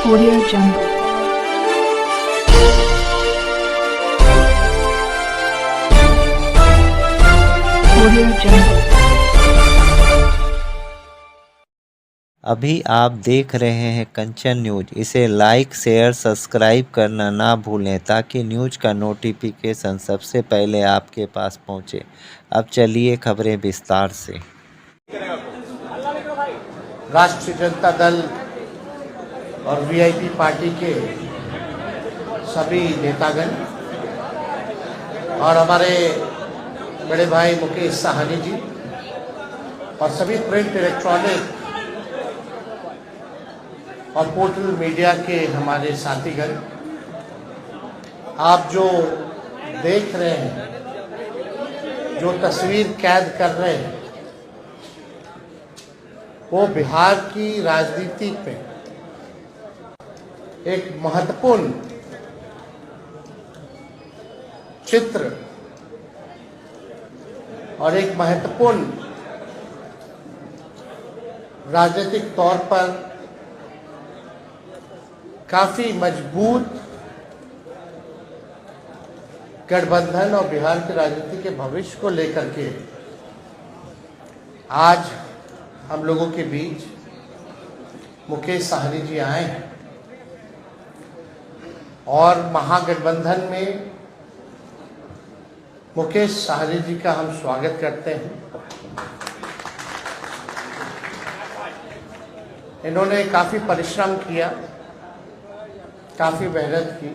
Audio Jungle. Audio Jungle. अभी आप देख रहे हैं कंचन न्यूज। इसे लाइक शेयर सब्सक्राइब करना ना भूलें ताकि न्यूज का नोटिफिकेशन सबसे पहले आपके पास पहुंचे। अब चलिए खबरें विस्तार से। राष्ट्रीय जनता दल और वीआईपी पार्टी के सभी नेतागण और हमारे बड़े भाई मुकेश साहनी जी और सभी प्रिंट इलेक्ट्रॉनिक और पोर्टल मीडिया के हमारे साथीगण, आप जो देख रहे हैं, जो तस्वीर कैद कर रहे हैं, वो बिहार की राजनीति में एक महत्वपूर्ण चित्र और एक महत्वपूर्ण राजनीतिक तौर पर काफी मजबूत गठबंधन और बिहार की राजनीति के भविष्य को लेकर के आज हम लोगों के बीच मुकेश साहनी जी आए हैं और महागठबंधन में मुकेश साहनी जी का हम स्वागत करते हैं। इन्होंने काफी परिश्रम किया, काफी मेहनत की,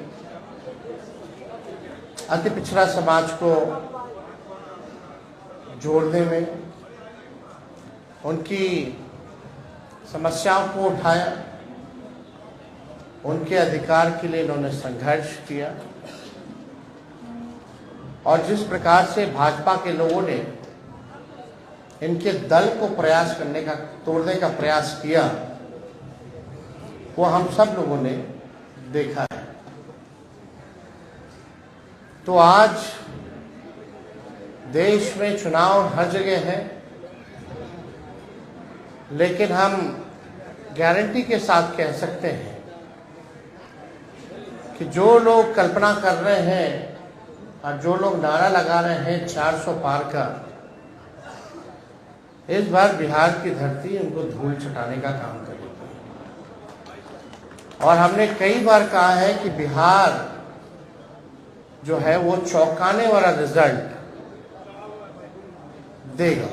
अति पिछड़ा समाज को जोड़ने में उनकी समस्याओं को उठाया, उनके अधिकार के लिए इन्होंने संघर्ष किया और जिस प्रकार से भाजपा के लोगों ने इनके दल को प्रयास करने का, तोड़ने का प्रयास किया, वो हम सब लोगों ने देखा है। तो आज देश में चुनाव हर जगह है, लेकिन हम गारंटी के साथ कह सकते हैं कि जो लोग कल्पना कर रहे हैं और जो लोग नारा लगा रहे हैं 400 पार का, इस बार बिहार की धरती उनको धूल छटाने का काम करेगी। और हमने कई बार कहा है कि बिहार जो है वो चौंकाने वाला रिजल्ट देगा।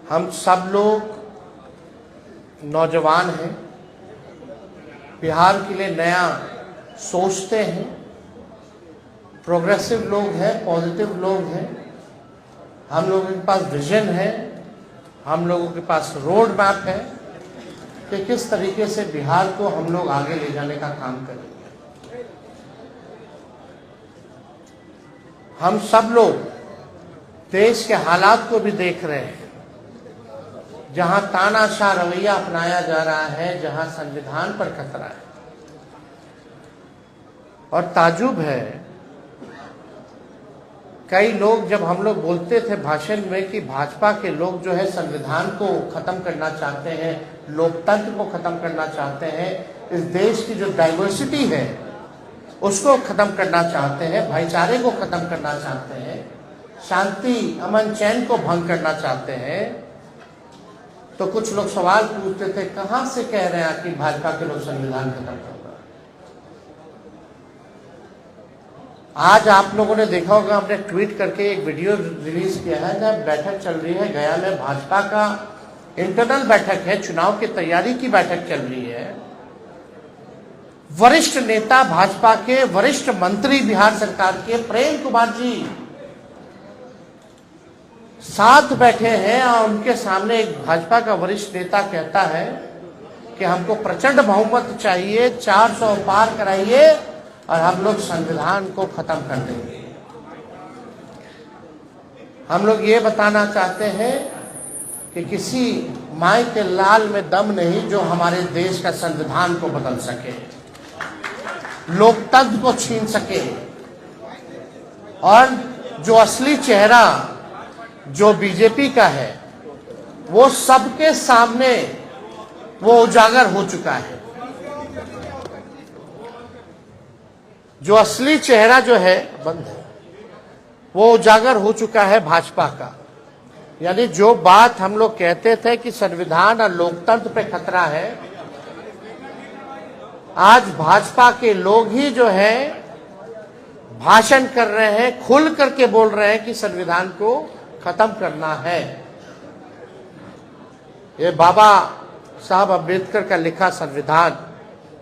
हम सब लोग नौजवान हैं, बिहार के लिए नया सोचते हैं, प्रोग्रेसिव लोग हैं, पॉजिटिव लोग हैं। हम लोगों के पास विजन है, हम लोगों के पास रोड मैप है कि किस तरीके से बिहार को हम लोग आगे ले जाने का काम करेंगे। हम सब लोग देश के हालात को भी देख रहे हैं, जहां तानाशाह रवैया अपनाया जा रहा है, जहां संविधान पर खतरा है। और ताजुब है, कई लोग, जब हम लोग बोलते थे भाषण में कि भाजपा के लोग जो है संविधान को खत्म करना चाहते हैं, लोकतंत्र को खत्म करना चाहते हैं, इस देश की जो डाइवर्सिटी है उसको खत्म करना चाहते हैं, भाईचारे को खत्म करना चाहते हैं, शांति अमन चैन को भंग करना चाहते हैं, तो कुछ लोग सवाल पूछते थे, कहां से कह रहे हैं कि भाजपा के लोग संविधान खत्म कर रहे हैं। आज आप लोगों ने देखा होगा, हमने ट्वीट करके एक वीडियो रिलीज किया है, जब बैठक चल रही है गया में, भाजपा का इंटरनल बैठक है, चुनाव की तैयारी की बैठक चल रही है। वरिष्ठ नेता भाजपा के, वरिष्ठ मंत्री बिहार सरकार के प्रेम कुमार जी साथ बैठे हैं और उनके सामने एक भाजपा का वरिष्ठ नेता कहता है कि हमको प्रचंड बहुमत चाहिए, 400 पार कराइए और हम लोग संविधान को खत्म कर देंगे। हम लोग ये बताना चाहते हैं कि किसी माई के लाल में दम नहीं जो हमारे देश का संविधान को बदल सके, लोकतंत्र को छीन सके, और जो असली चेहरा जो बीजेपी का है वो सबके सामने वो उजागर हो चुका है। जो असली चेहरा जो है बंद है, वो उजागर हो चुका है भाजपा का। यानी जो बात हम लोग कहते थे कि संविधान और लोकतंत्र पे खतरा है, आज भाजपा के लोग ही जो है भाषण कर रहे हैं, खुल करके बोल रहे हैं कि संविधान को खत्म करना है। ये बाबा साहब अम्बेडकर का लिखा संविधान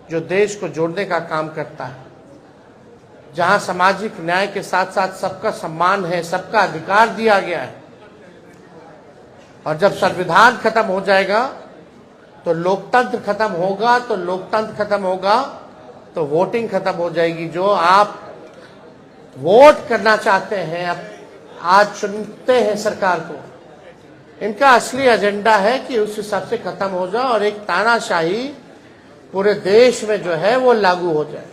जो देश को जोड़ने का काम करता है, जहां सामाजिक न्याय के साथ साथ सबका सम्मान है, सबका अधिकार दिया गया है। और जब संविधान खत्म हो जाएगा तो लोकतंत्र खत्म होगा, तो लोकतंत्र खत्म होगा तो वोटिंग खत्म हो जाएगी। जो आप वोट करना चाहते हैं, अब आज चुनते हैं सरकार को, इनका असली एजेंडा है कि उस हिसाब से खत्म हो जाए और एक तानाशाही पूरे देश में जो है वो लागू हो जाए।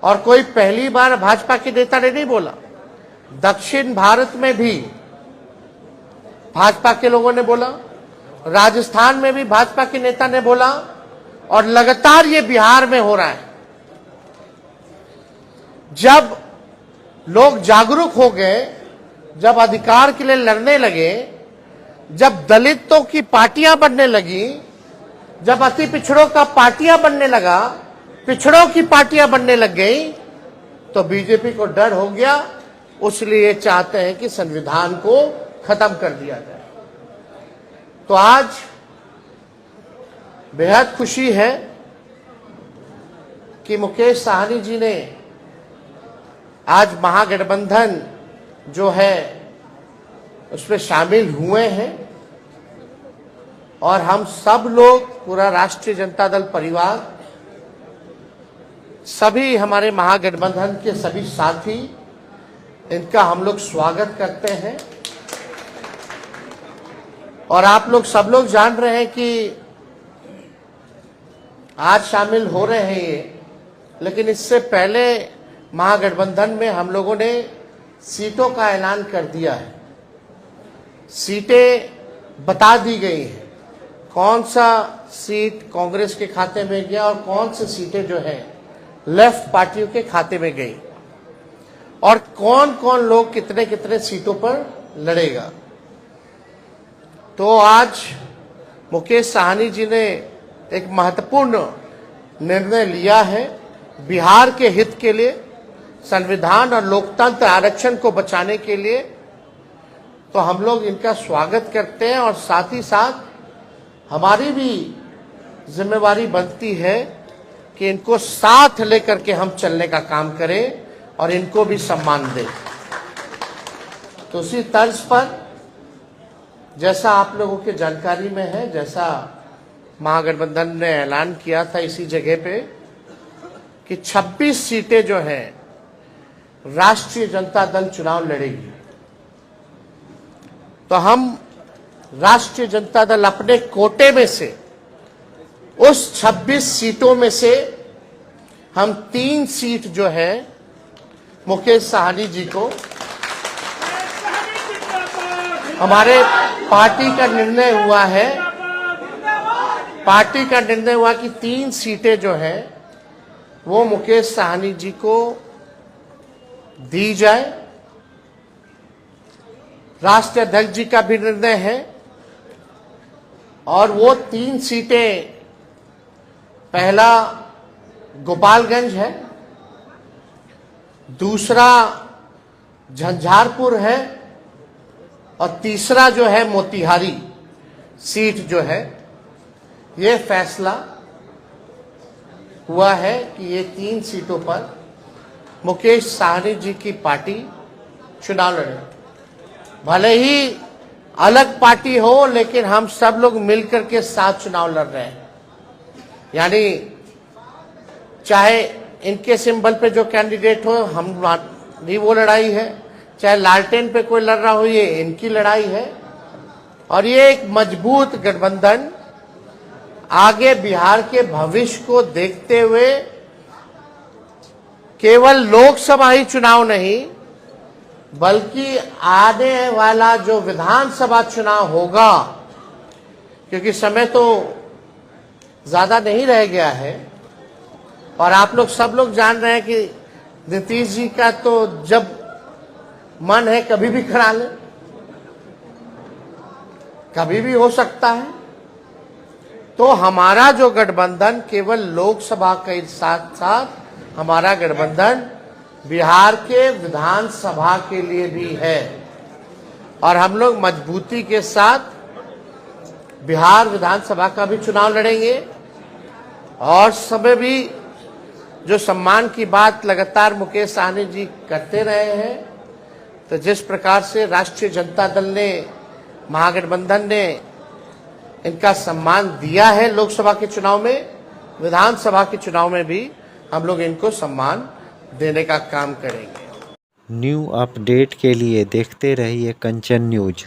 और कोई पहली बार भाजपा के नेता ने नहीं बोला, दक्षिण भारत में भी भाजपा के लोगों ने बोला, राजस्थान में भी भाजपा के नेता ने बोला, और लगातार ये बिहार में हो रहा है। जब लोग जागरूक हो गए, जब अधिकार के लिए लड़ने लगे, जब दलितों की पार्टियां बनने लगी, जब अति पिछड़ों का पार्टियां बनने लगा, पिछड़ों की पार्टियां बनने लग गई, तो बीजेपी को डर हो गया। इसलिए चाहते हैं कि संविधान को खत्म कर दिया जाए। तो आज बेहद खुशी है कि मुकेश साहनी जी ने आज महागठबंधन जो है उसमें शामिल हुए हैं, और हम सब लोग, पूरा राष्ट्रीय जनता दल परिवार, सभी हमारे महागठबंधन के सभी साथी, इनका हम लोग स्वागत करते हैं। और आप लोग सब लोग जान रहे हैं कि आज शामिल हो रहे हैं ये, लेकिन इससे पहले महागठबंधन में हम लोगों ने सीटों का ऐलान कर दिया है। सीटें बता दी गई हैं, कौन सा सीट कांग्रेस के खाते में गया और कौन सी सीटें जो है लेफ्ट पार्टियों के खाते में गई, और कौन कौन लोग कितने कितने सीटों पर लड़ेगा। तो आज मुकेश साहनी जी ने एक महत्वपूर्ण निर्णय लिया है बिहार के हित के लिए, संविधान और लोकतंत्र आरक्षण को बचाने के लिए। तो हम लोग इनका स्वागत करते हैं, और साथ ही साथ हमारी भी जिम्मेवारी बनती है कि इनको साथ लेकर के हम चलने का काम करें और इनको भी सम्मान दें। तो उसी तर्ज पर, जैसा आप लोगों के जानकारी में है, जैसा महागठबंधन ने ऐलान किया था इसी जगह पे कि 26 सीटें जो हैं राष्ट्रीय जनता दल चुनाव लड़ेगी। तो हम राष्ट्रीय जनता दल अपने कोटे में से उस 26 सीटों में से हम 3 सीट जो है मुकेश साहनी जी को, हमारे पार्टी का निर्णय हुआ है, पार्टी का निर्णय हुआ कि 3 सीटें जो हैं वो मुकेश साहनी जी को दी जाए। राष्ट्रीय अध्यक्ष जी का भी निर्णय है, और वो 3 सीटें, पहला गोपालगंज है, दूसरा झंझारपुर है, और तीसरा जो है मोतिहारी सीट जो है। ये फैसला हुआ है कि ये 3 सीटों पर मुकेश साहनी जी की पार्टी चुनाव लड़े। भले ही अलग पार्टी हो, लेकिन हम सब लोग मिलकर के साथ चुनाव लड़ रहे हैं। यानी चाहे इनके सिंबल पे जो कैंडिडेट हो, हमारी वो लड़ाई है, चाहे लालटेन पे कोई लड़ रहा हो, ये इनकी लड़ाई है। और ये एक मजबूत गठबंधन आगे बिहार के भविष्य को देखते हुए केवल लोकसभा ही चुनाव नहीं, बल्कि आने वाला जो विधानसभा चुनाव होगा, क्योंकि समय तो ज्यादा नहीं रह गया है। और आप लोग सब लोग जान रहे हैं कि नीतीश जी का तो जब मन है कभी भी खड़ा ले, कभी भी हो सकता है। तो हमारा जो गठबंधन केवल लोकसभा के साथ साथ हमारा गठबंधन बिहार के विधानसभा के लिए भी है, और हम लोग मजबूती के साथ बिहार विधानसभा का भी चुनाव लड़ेंगे। और समय भी जो सम्मान की बात लगातार मुकेश सहनी जी करते रहे हैं, तो जिस प्रकार से राष्ट्रीय जनता दल ने, महागठबंधन ने इनका सम्मान दिया है लोकसभा के चुनाव में, विधानसभा के चुनाव में भी हम लोग इनको सम्मान देने का काम करेंगे। न्यू अपडेट के लिए देखते रहिए कंचन न्यूज।